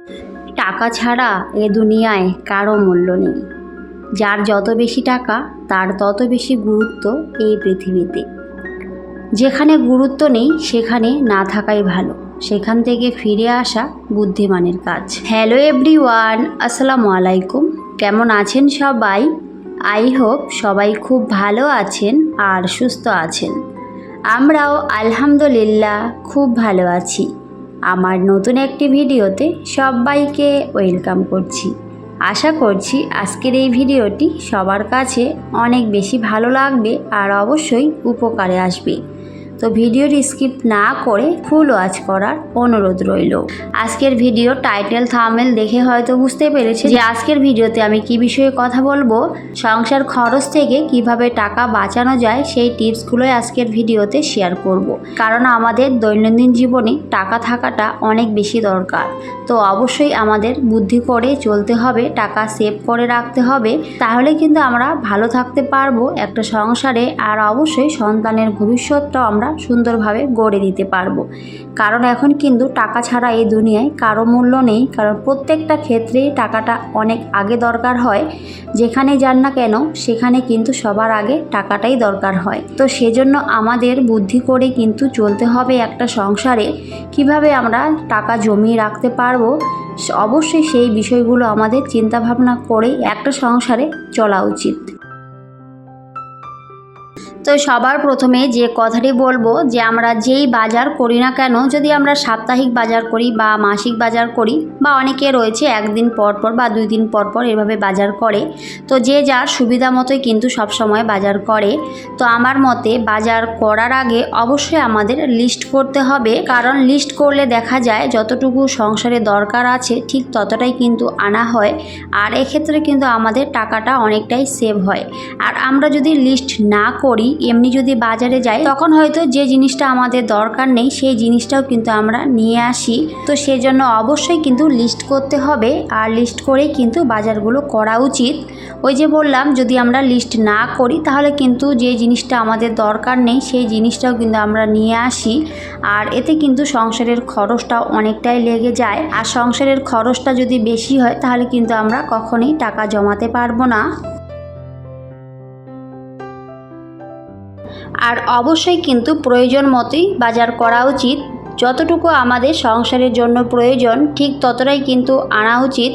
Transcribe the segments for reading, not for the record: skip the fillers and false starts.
টাকা ছাড়া এ দুনিয়ায় কারো মূল্য নেই। যার যত বেশি টাকা তার তত বেশি গুরুত্ব এই পৃথিবীতে। যেখানে গুরুত্ব নেই সেখানে না থাকাই ভালো, সেখান থেকে ফিরে আসা বুদ্ধিমানের কাজ। হ্যালো এভরিওয়ান, আসসালামু আলাইকুম। কেমন আছেন সবাই? আই হোপ সবাই খুব ভালো আছেন আর সুস্থ আছেন। আমরাও আলহামদুলিল্লাহ খুব ভালো আছি। আমার নতুন একটি ভিডিওতে সবাইকে ওয়েলকাম করছি। আশা করছি আজকের এই ভিডিওটি সবার কাছে অনেক বেশি ভালো লাগবে আর অবশ্যই উপকারে আসবে। তো ভিডিওটি স্কিপ না করে ফুল ওয়াচ করার অনুরোধ রইল। আজকের ভিডিও টাইটেল থাম্বনেল দেখে হয়তো বুঝতে পেরেছে যে আজকের ভিডিওতে আমি কি বিষয়ে কথা বলবো। সংসার খরচ থেকে কিভাবে টাকা বাঁচানো যায় সেই টিপসগুলোই আজকের ভিডিওতে শেয়ার করব। কারণ আমাদের দৈনন্দিন জীবনে টাকা থাকাটা অনেক বেশি দরকার। তো অবশ্যই আমাদের বুদ্ধি করে চলতে হবে, টাকা সেভ করে রাখতে হবে, তাহলে কিন্তু আমরা ভালো থাকতে পারবো একটা সংসারে। আর অবশ্যই সন্তানের ভবিষ্যৎটাও আমরা সুন্দরভাবে গড়ে দিতে পারবো। কারণ এখন কিন্তু টাকা ছাড়া এই দুনিয়ায় কারো মূল্য নেই। কারণ প্রত্যেকটা ক্ষেত্রেই টাকাটা অনেক আগে দরকার হয়। যেখানে যান না কেন সেখানে কিন্তু সবার আগে টাকাটাই দরকার হয়। তো সেজন্য আমাদের বুদ্ধি করে কিন্তু চলতে হবে একটা সংসারে। কিভাবে আমরা টাকা জমিয়ে রাখতে পারবো, অবশ্যই সেই বিষয়গুলো আমাদের চিন্তা ভাবনা করে একটা সংসারে চলা উচিত। তো সবার প্রথমে যে কথাটি বলবো যে আমরা যেই বাজার করি না কেন, যদি আমরা সাপ্তাহিক বাজার করি বা মাসিক বাজার করি বা অনেকে রয়েছে একদিন পর পর বা 2 দিন পর পর এভাবে বাজার করে, তো যে যার সুবিধা মতোই কিন্তু সব সময় বাজার করে। তো আমার মতে বাজার করার আগে অবশ্যই আমাদের লিস্ট করতে হবে। কারণ লিস্ট করলে দেখা যায় যতটুকু সংসারে দরকার আছে ঠিক ততটাই কিন্তু আনা হয়। আর এক্ষেত্রে কিন্তু আমাদের টাকাটা অনেকটাই সেভ হয়। আর আমরা যদি লিস্ট না করি, এমনি যদি বাজারে যাই, তখন হয়তো যে জিনিসটা আমাদের দরকার নেই সেই জিনিসটাও কিন্তু আমরা নিয়ে আসি। তো সেজন্য অবশ্যই কিন্তু লিস্ট করতে হবে। আর লিস্ট করেই কিন্তু বাজারগুলো করা উচিত। ওই যে বললাম, যদি আমরা লিস্ট না করি তাহলে কিন্তু যে জিনিসটা আমাদের দরকার নেই সেই জিনিসটাও কিন্তু আমরা নিয়ে আসি। আর এতে কিন্তু সংসারের খরচটাও অনেকটাই লেগে যায়। আর সংসারের খরচটা যদি বেশি হয় তাহলে কিন্তু আমরা কখনোই টাকা জমাতে পারবো না। আর অবশ্যই কিন্তু প্রয়োজন মতোই বাজার করা উচিত। যতটুকু আমাদের সংসারের জন্য প্রয়োজন ঠিক ততটাই কিন্তু আনা উচিত।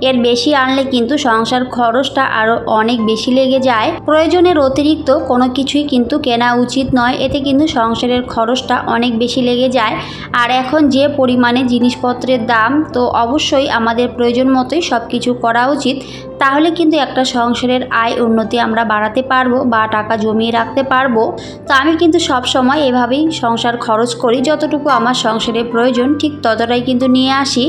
এর বেশি আনলে কিন্তু সংসার খরচটা আরও অনেক বেশি লেগে যায়। প্রয়োজনের অতিরিক্ত কোনো কিছুই কিন্তু কেনা উচিত নয়, এতে কিন্তু সংসারের খরচটা অনেক বেশি লেগে যায়। আর এখন যে পরিমাণে জিনিসপত্রের দাম, তো অবশ্যই আমাদের প্রয়োজন মতোই সব কিছু করা উচিত। তাহলে কিন্তু একটা সংসারের আয় উন্নতি আমরা বাড়াতে পারবো বা টাকা জমিয়ে রাখতে পারবো। তো আমি কিন্তু সব সময় এভাবেই সংসার খরচ করি। যতটুকু আমার সংসারে প্রয়োজন ঠিক ততটাই কিন্তু নিয়ে আসি,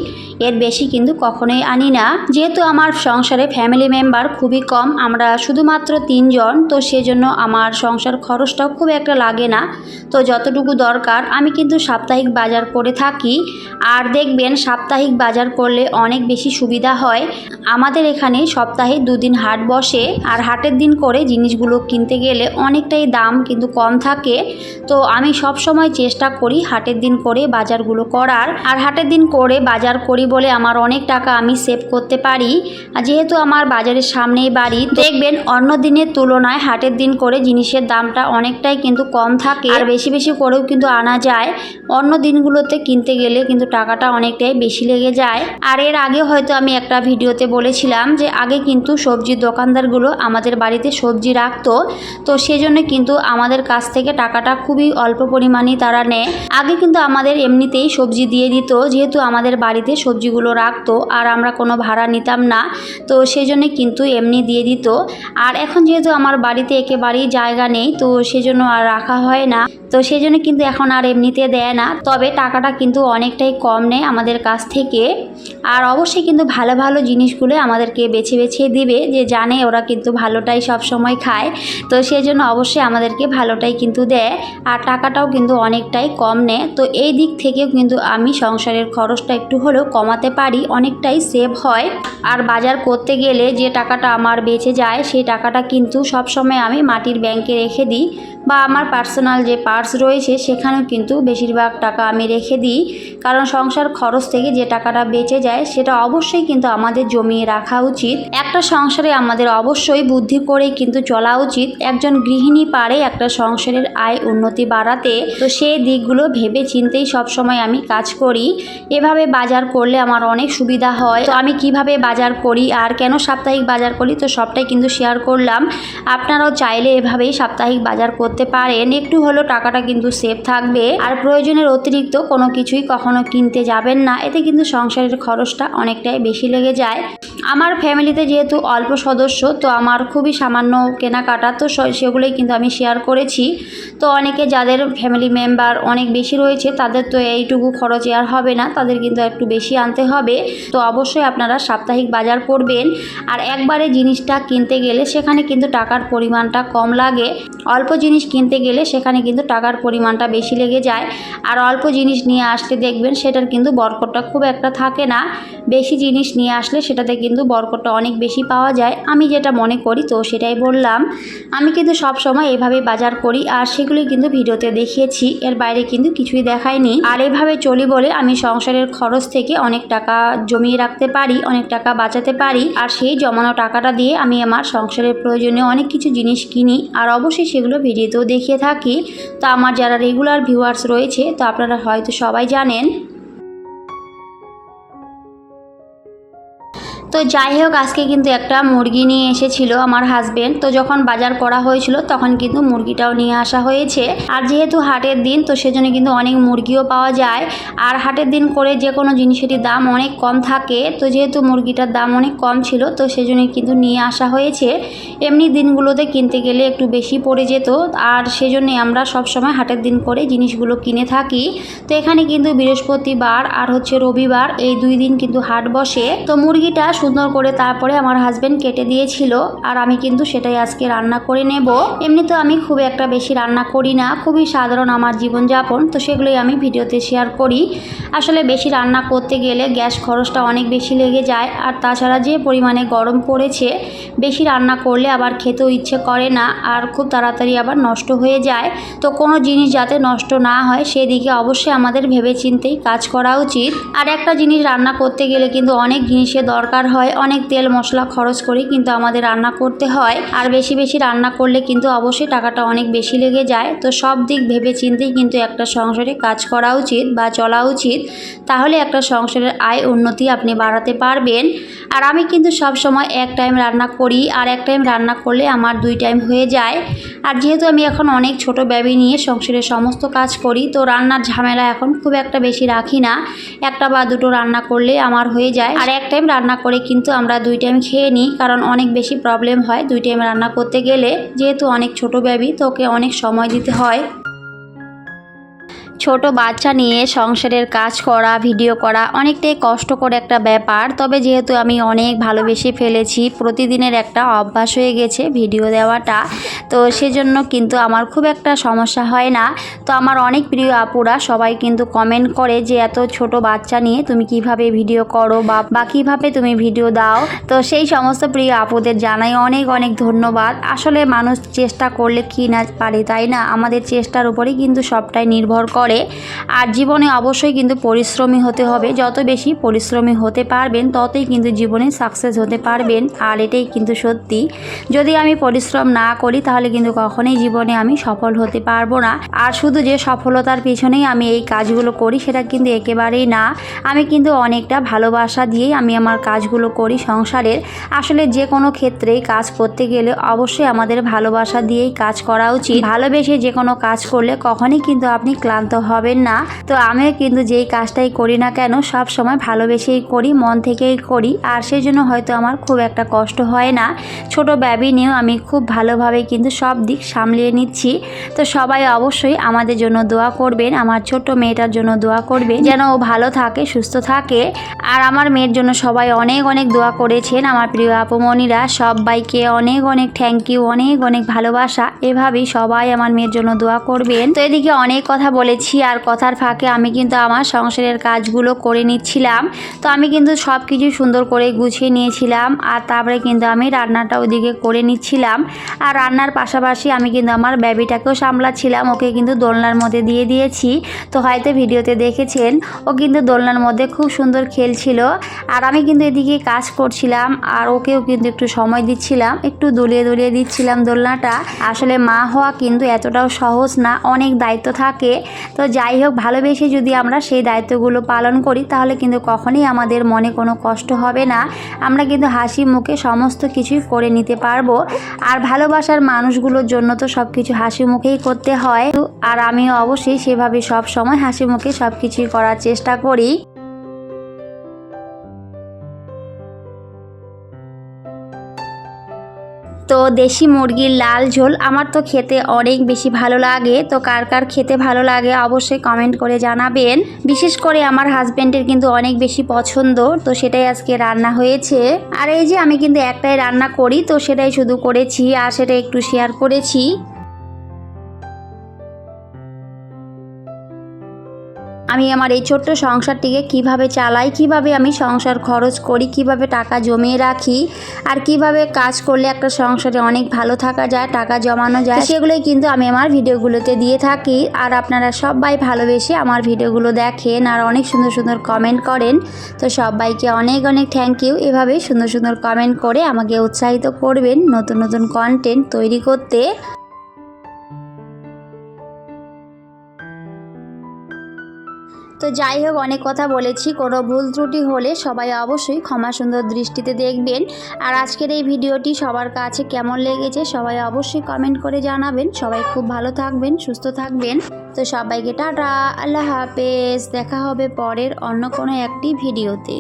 এর বেশি কিন্তু কখনোই আনি না। যেহেতু আমার সংসারে ফ্যামিলি মেম্বার খুবই কম, আমরা শুধুমাত্র 3 জন, তো সেজন্য আমার সংসার খরচটাও খুব একটা লাগে না। তো যতটুকু দরকার আমি কিন্তু সাপ্তাহিক বাজার করে থাকি। আর দেখবেন সাপ্তাহিক বাজার করলে অনেক বেশি সুবিধা হয়। আমাদের এখানে সপ্তাহে 2 দিন হাট বসে। আর হাটের দিন করে জিনিসগুলো কিনতে গেলে অনেকটাই দাম কিন্তু কম থাকে। তো আমি সব সময় চেষ্টা করি হাটের দিন করে বাজারগুলো করার। আর হাটের দিন করে বাজার করি বলে আমার অনেক টাকা আমি সেভ করতে পারি। আর যেহেতু আমার বাজারের সামনেই বাড়ি, দেখবেন অন্য দিনের তুলনায় হাটের দিন করে জিনিসের দামটা অনেকটাই কিন্তু কম থাকে। আর বেশি বেশি করেও কিন্তু আনা যায়। অন্য দিনগুলোতে কিনতে গেলে কিন্তু টাকাটা অনেকটাই বেশি লেগে যায়। আর এর আগে হয়তো আমি একটা ভিডিওতে বলেছিলাম যে আগে কিন্তু সবজির দোকানদারগুলো আমাদের বাড়িতে সবজি রাখতো। তো সেজন্য কিন্তু আমাদের কাছ থেকে টাকাটা খুবই অল্প পরিমাণেই তারা নেয়। আগে কিন্তু আমাদের এমনিতেই সবজি দিয়ে দিত, যেহেতু আমাদের বাড়িতে সবজিগুলো রাখতো আর আমরা কোনো ভাড়া নিতাম না। তো সেজন্য কিন্তু এমনি দিয়ে দিত। আর এখন যেহেতু আমার বাড়িতে একেবারেই জায়গা নেই, তো সেজন্য আর রাখা হয় না। তো সেজন্য কিন্তু এখন আর এমনিতে দেয় না, তবে টাকাটা কিন্তু অনেকটাই কম নেয় আমাদের কাছ থেকে। আর অবশ্যই কিন্তু ভালো ভালো জিনিসগুলো আমাদেরকে বেছে বেছে দিবে, যে জানে ওরা কিন্তু ভালোটাই সব সময় খায়। তো সেজন্য অবশ্যই আমাদেরকে ভালোটাই কিন্তু দেয়। আর টাকাটাও কিন্তু অনেকটাই কম নেয়। তো এই দিক থেকেও কিন্তু আমি সংসারের খরচটা একটু হলেও কমাতে পারি, অনেকটাই সেভ হয়। আর বাজার করতে গেলে যে টাকাটা আমার বেঁচে যায় সেই টাকাটা কিন্তু সব সময় আমি মাটির ব্যাংকে রেখে দিই। বা আমার পার্সোনাল যে পার্স রয়েছে সেখানেও কিন্তু বেশিরভাগ টাকা আমি রেখে দিই, কারণ সংসার খরচ থেকে যে টাকাটা বেঁচে যায় সেটা অবশ্যই কিন্তু আমাদের জমিয়ে রাখা উচিত। একটা সংসারে আমাদের অবশ্যই বুদ্ধি করে কিন্তু চলা উচিত। একজন গৃহিণী পারে একটা সংসারের আয় উন্নতি বাড়াতে, তো সেই দিকগুলো ভেবে চিন্তেই সবসময় আমি কাজ করি। এভাবে বাজার করলে আমার অনেক সুবিধা হয়। তো আমি কিভাবে বাজার করি আর কেন সাপ্তাহিক বাজার করি তো সবটাই কিন্তু শেয়ার করলাম। আপনারাও চাইলে এভাবেই সাপ্তাহিক বাজার করতে পারেন, একটু হলেও টাকাটা কিন্তু সেভ থাকবে। আর প্রয়োজনের অতিরিক্ত কোনো কিছুই কখনো কিনতে যাবেন না, এতে কিন্তু সংসারের খরচটা অনেকটাই বেশি লেগে যায়। আমার ফ্যামিলিতে যেহেতু অল্প সদস্য, তো আমার খুবই সামান্য কেনাকাটা, তো সেগুলোই কিন্তু আমি শেয়ার করেছি। তো অনেকে যাদের ফ্যামিলি মেম্বার অনেক বেশি রয়েছে তাদের তো এইটুকু খরচে আর হবে না, তাদের কিন্তু একটু বেশি আনতে হবে। তো অবশ্যই আপনারা সাপ্তাহিক বাজার করবেন। আর একবারে জিনিসটা কিনতে গেলে সেখানে কিন্তু টাকার পরিমাণটা কম লাগে, অল্প জিনিস কিনতে গেলে সেখানে কিন্তু টাকার পরিমাণটা বেশি লেগে যায়। আর অল্প জিনিস নিয়ে আসলে দেখবেন সেটার কিন্তু বরকতটা খুব একটা থাকে না, বেশি জিনিস নিয়ে আসলে সেটাতে কিন্তু বরকতটা অনেক বেশি পাওয়া যায়। আমি যেটা মনে করি তো সেটাই বললাম। আমি কিন্তু সব সময় এভাবে বাজার করি আর সেগুলি কিন্তু ভিডিওতে দেখিয়েছি, এর বাইরে কিন্তু কিছুই দেখায়নি। আর এভাবে চলি বলে আমি সংসারের খরচ থেকে অনেক টাকা জমিয়ে রাখতে পারি, অনেক টাকা বাঁচাতে পারি। আর সেই জমানো টাকাটা দিয়ে আমি আমার সংসারের প্রয়োজনীয় অনেক কিছু জিনিস কিনি, আর অবশ্যই সেগুলো ভিডিওতেও দেখিয়ে থাকি। তো আমার যারা রেগুলার ভিউয়ার্স রয়েছে তো আপনারা হয়তো সবাই জানেন। তো যাই হোক, আজকে কিন্তু একটা মুরগি নিয়ে এসেছিল আমার হাজবেন্ড। তো যখন বাজার করা হয়েছিল তখন কিন্তু মুরগিটাও নিয়ে আসা হয়েছে। আর যেহেতু হাটের দিন তো সেজন্য কিন্তু অনেক মুরগিও পাওয়া যায়। আর হাটের দিন করে যে কোনো জিনিসেরই দাম অনেক কম থাকে, তো যেহেতু মুরগিটার দাম অনেক কম ছিল তো সেজন্য কিন্তু নিয়ে আসা হয়েছে। এমনি দিনগুলোতে কিনতে গেলে একটু বেশি পড়ে যেত, আর সেজন্যই আমরা সবসময় হাটের দিন করে জিনিসগুলো কিনে থাকি। তো এখানে কিন্তু বৃহস্পতিবার আর হচ্ছে রবিবার এই 2 দিন কিন্তু হাট বসে। তো মুরগিটা সুন্দর করে তারপরে আমার হাজবেন্ড কেটে দিয়েছিল, আর আমি কিন্তু সেটাই আজকে রান্না করে নেব। এমনি তো আমি খুব একটা বেশি রান্না করি না, খুবই সাধারণ আমার জীবনযাপন, তো সেগুলোই আমি ভিডিওতে শেয়ার করি। আসলে বেশি রান্না করতে গেলে গ্যাস খরচটা অনেক বেশি লেগে যায়, আর তাছাড়া যে পরিমাণে গরম পড়েছে বেশি রান্না করলে আবার খেতেও ইচ্ছে করে না, আর খুব তাড়াতাড়ি আবার নষ্ট হয়ে যায়। তো কোনো জিনিস যাতে নষ্ট না হয় সেদিকে অবশ্যই আমাদের ভেবেচিন্তেই কাজ করা উচিত। আর একটা জিনিস রান্না করতে গেলে কিন্তু অনেক জিনিসের দরকার হয়, অনেক তেল মশলা খরচ করে কিন্তু আমাদের রান্না করতে হয়। আর বেশি বেশি রান্না করলে কিন্তু অবশ্যই টাকাটা অনেক বেশি লেগে যায়। তো সব দিক ভেবে চিন্তেই কিন্তু একটা সংসারে কাজ করা উচিত বা চলা উচিত, তাহলে একটা সংসারের আয় উন্নতি আপনি বাড়াতে পারবেন। আর আমি কিন্তু সব সময় এক টাইম রান্না করি, আর এক টাইম রান্না করলে আমার 2 টাইম হয়ে যায়। আর যেহেতু আমি এখন অনেক ছোট বেবি নিয়ে সংসারের সমস্ত কাজ করি, তো রান্নার ঝামেলা এখন খুব একটা বেশি রাখি না, একটা বা দুটো রান্না করলে আমার হয়ে যায়। আর এক টাইম রান্না করে কিন্তু আমরা 2 টাইম খেয়ে নিই, কারণ অনেক বেশি প্রবলেম হয় 2 টাইম রান্না করতে গেলে। যেহেতু অনেক ছোট বেবি তো ওকে অনেক সময় দিতে হয়। ছোট বাচ্চা নিয়ে সংসারের কাজ করা, ভিডিও করা অনেকটাই কষ্টকর একটা ব্যাপার। তবে যেহেতু আমি অনেক ভালোবেসে ফেলেছি, প্রতিদিনের একটা অভ্যাস হয়ে গেছে ভিডিও দেওয়াটা, তো সেজন্য কিন্তু আমার খুব একটা সমস্যা হয় না। তো আমার অনেক প্রিয় আপুরা সবাই কিন্তু কমেন্ট করে যে এত ছোট বাচ্চা নিয়ে তুমি কিভাবে ভিডিও করো বা কিভাবে তুমি ভিডিও দাও। তো সেই সমস্ত প্রিয় আপুদের জানাই অনেক অনেক ধন্যবাদ। আসলে মানুষ চেষ্টা করলে কি না পারে, তাই না? আমাদের চেষ্টার উপরেই কিন্তু সবটাই নির্ভর করে। আর জীবনে অবশ্যই কিন্তু পরিশ্রমী হতে হবে, যত বেশি পরিশ্রমী হতে পারবেন ততই কিন্তু জীবনে সাকসেস হতে পারবেন। আর এটাই কিন্তু সত্যি, যদি আমি পরিশ্রম না করি তাহলে কিন্তু কখনোই জীবনে আমি সফল হতে পারবো না। আর শুধু যে সফলতার পিছনেই আমি এই কাজগুলো করি সেটা কিন্তু একেবারেই না, আমি কিন্তু অনেকটা ভালোবাসা দিয়েই আমি আমার কাজগুলো করি সংসারের। আসলে যে কোনো ক্ষেত্রেই কাজ করতে গেলে অবশ্যই আমাদের ভালোবাসা দিয়েই কাজ করা উচিত। ভালোবেসে যে কোনো কাজ করলে কখনোই কিন্তু আপনি ক্লান্ত হবেন না। তো আমিও কিন্তু যেই কাজটাই করি না কেন সব সময় ভালোবেসেই করি, মন থেকেই করি। আর সেই জন্য হয়তো আমার খুব একটা কষ্ট হয় না। ছোট বেবি নিয়েও আমি খুব ভালোভাবে কিন্তু সব দিক সামলিয়ে নিচ্ছি। তো সবাই অবশ্যই আমাদের জন্য দোয়া করবেন, আমার ছোট্ট মেয়েটার জন্য দোয়া করবেন যেন ও ভালো থাকে, সুস্থ থাকে। আর আমার মেয়ের জন্য সবাই অনেক অনেক দোয়া করেছেন। আমার প্রিয় আপুমণিরা সবাইকে অনেক অনেক থ্যাংক ইউ, অনেক অনেক ভালোবাসা। এভাবেই সবাই আমার মেয়ের জন্য দোয়া করবেন। তো এদিকে অনেক কথা বলেছি, বলছি আর কথার ফাঁকে আমি কিন্তু আমার সংসারের কাজগুলো করে নিচ্ছিলাম। তো আমি কিন্তু সব কিছু সুন্দর করে গুছিয়ে নিয়েছিলাম আর তারপরে কিন্তু আমি রান্নাটা ওদিকে করে নিচ্ছিলাম। আর রান্নার পাশাপাশি আমি কিন্তু আমার বেবিটাকেও সামলাচ্ছিলাম। ওকে কিন্তু দোলনার মধ্যে দিয়ে দিয়েছি। তো হয়তো ভিডিওতে দেখেছেন ও কিন্তু দোলনার মধ্যে খুব সুন্দর খেলছিল। আর আমি কিন্তু এদিকে কাজ করছিলাম আর ওকেও কিন্তু একটু সময় দিচ্ছিলাম, একটু দুলিয়ে দুলিয়ে দিচ্ছিলাম দোলনাটা। আসলে মা হওয়া কিন্তু এতটাও সহজ না, অনেক দায়িত্ব থাকে। তো যাই হোক, ভালোবেসে যদি আমরা সেই দায়িত্বগুলো পালন করি তাহলে কিন্তু কখনোই আমাদের মনে কোনো কষ্ট হবে না। আমরা কিন্তু হাসি মুখে সমস্ত কিছুই করে নিতে পারবো। আর ভালোবাসার মানুষগুলোর জন্য তো সব কিছু হাসি মুখেই করতে হয়। আর আমিও অবশ্যই সেভাবে সব সময় হাসি মুখে সব কিছুই করার চেষ্টা করি। তো দেশি মুরগির লাল ঝোল আমার তো খেতে অনেক বেশি ভালো লাগে। তো কার কার খেতে ভালো লাগে অবশ্যই কমেন্ট করে জানাবেন। বিশেষ করে আমার হাজব্যান্ডের কিন্তু অনেক বেশি পছন্দ। তো সেটাই আজকে রান্না হয়েছে। আর এই যে আমি কিন্তু একটাই রান্না করি, তো সেটাই শুধু করেছি আর সেটা একটু শেয়ার করেছি। আমি আমার এই ছোট্ট সংসারটিকে কিভাবে চালাই, কিভাবে আমি সংসার খরচ করি, কিভাবে টাকা জমিয়ে রাখি, আর কিভাবে কাজ করলে একটা সংসারে অনেক ভালো থাকা যায়, টাকা জমানো যায়, সেগুলোই কিন্তু আমি আমার ভিডিওগুলোতে দিয়ে থাকি। আর আপনারা সবাই ভালোবেসে আমার ভিডিওগুলো দেখেন আর অনেক সুন্দর সুন্দর কমেন্ট করেন। তো সবাইকে অনেক অনেক থ্যাংক ইউ। এভাবে সুন্দর সুন্দর কমেন্ট করে আমাকে উৎসাহিত করবেন নতুন নতুন কন্টেন্ট তৈরি করতে। তো যাই হোক, অনেক কথা বলেছি, কোনো ভুল ত্রুটি হলে সবাই অবশ্যই ক্ষমা সুন্দর দৃষ্টিতে দেখবেন। আর আজকের এই ভিডিওটি সবার কাছে কেমন লেগেছে সবাই অবশ্যই কমেন্ট করে জানাবেন। সবাই খুব ভালো থাকবেন, সুস্থ থাকবেন। তো সবাইকে টাটা, আল্লাহ হাফেজ। দেখা হবে পরের অন্য কোনো একটি ভিডিওতে।